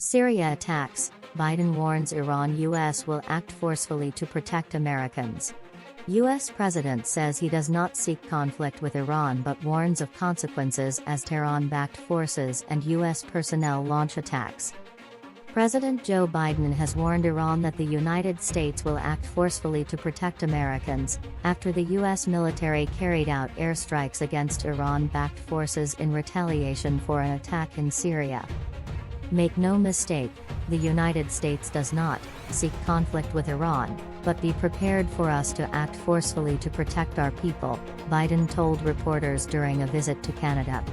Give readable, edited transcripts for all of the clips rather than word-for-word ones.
Syria attacks. Biden warns Iran U.S. will act forcefully to protect Americans. U.S. President says he does not seek conflict with Iran but warns of consequences as Tehran-backed forces and U.S. personnel launch attacks. President Joe Biden has warned Iran that the United States will act forcefully to protect Americans, after the U.S. military carried out airstrikes against Iran-backed forces in retaliation for an attack in Syria. Make no mistake, the United States does not seek conflict with Iran, but be prepared for us to act forcefully to protect our people, Biden told reporters during a visit to Canada.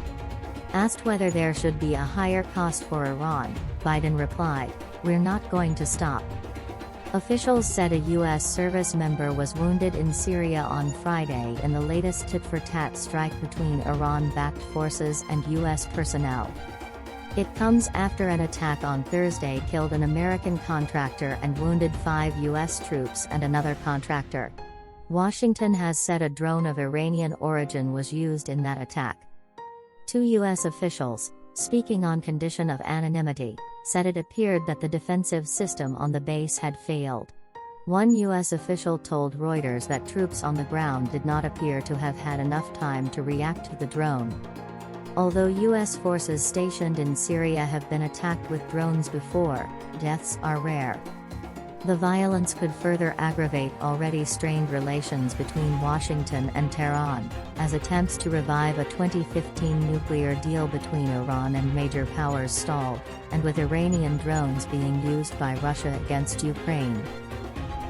Asked whether there should be a higher cost for Iran, Biden replied, "We're not going to stop." Officials said a U.S. service member was wounded in Syria on Friday in the latest tit-for-tat strike between Iran-backed forces and U.S. personnel. It comes after an attack on Thursday killed an American contractor and wounded 5 U.S. troops and another contractor. Washington has said a drone of Iranian origin was used in that attack. 2 U.S. officials, speaking on condition of anonymity, said it appeared that the defensive system on the base had failed. One U.S. official told Reuters that troops on the ground did not appear to have had enough time to react to the drone. Although U.S. forces stationed in Syria have been attacked with drones before, deaths are rare. The violence could further aggravate already strained relations between Washington and Tehran, as attempts to revive a 2015 nuclear deal between Iran and major powers stalled, and with Iranian drones being used by Russia against Ukraine.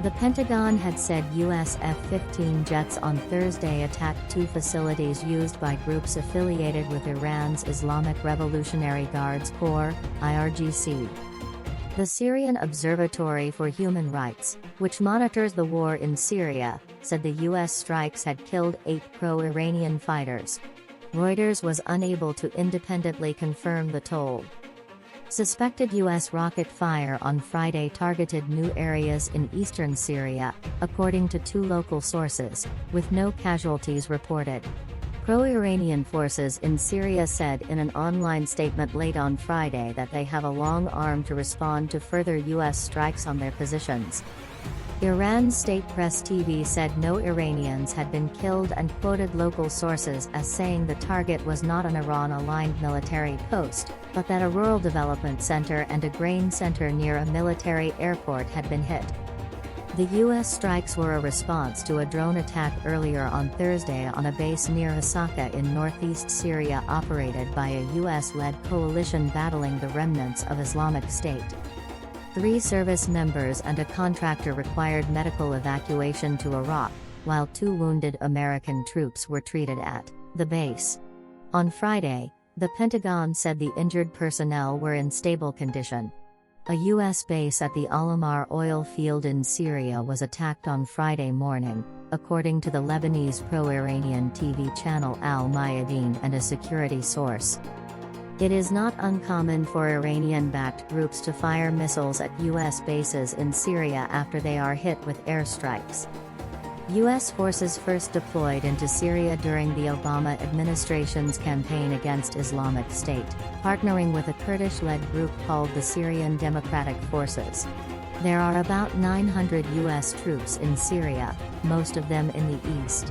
The Pentagon had said U.S. F-15 jets on Thursday attacked 2 facilities used by groups affiliated with Iran's Islamic Revolutionary Guards Corps, IRGC. The Syrian Observatory for Human Rights, which monitors the war in Syria, said the U.S. strikes had killed 8 pro-Iranian fighters. Reuters was unable to independently confirm the toll. Suspected U.S. rocket fire on Friday targeted new areas in eastern Syria, according to 2 local sources, with no casualties reported. Pro-Iranian forces in Syria said in an online statement late on Friday that they have a long arm to respond to further U.S. strikes on their positions. Iran's state press TV said no Iranians had been killed and quoted local sources as saying the target was not an Iran-aligned military post, but that a rural development center and a grain center near a military airport had been hit. The U.S. strikes were a response to a drone attack earlier on Thursday on a base near Hasaka in northeast Syria operated by a U.S.-led coalition battling the remnants of Islamic State. 3 service members and a contractor required medical evacuation to Iraq, while 2 wounded American troops were treated at the base. On Friday, the Pentagon said the injured personnel were in stable condition. A U.S. base at the Al-Amar oil field in Syria was attacked on Friday morning, according to the Lebanese pro-Iranian TV channel Al Mayadeen and a security source. It is not uncommon for Iranian-backed groups to fire missiles at U.S. bases in Syria after they are hit with airstrikes. U.S. forces first deployed into Syria during the Obama administration's campaign against Islamic State, partnering with a Kurdish-led group called the Syrian Democratic Forces. There are about 900 U.S. troops in Syria, most of them in the east.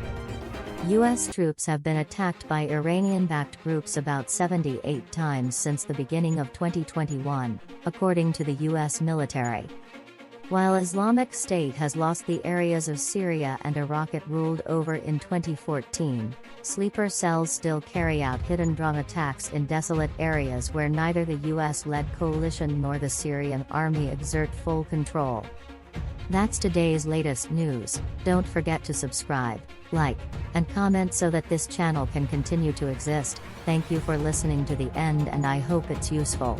U.S. troops have been attacked by Iranian-backed groups about 78 times since the beginning of 2021, according to the U.S. military. While Islamic State has lost the areas of Syria and Iraq it ruled over in 2014, sleeper cells still carry out hidden drone attacks in desolate areas where neither the U.S.-led coalition nor the Syrian army exert full control. That's today's latest news. Don't forget to subscribe, like, and comment so that this channel can continue to exist. Thank you for listening to the end and I hope it's useful.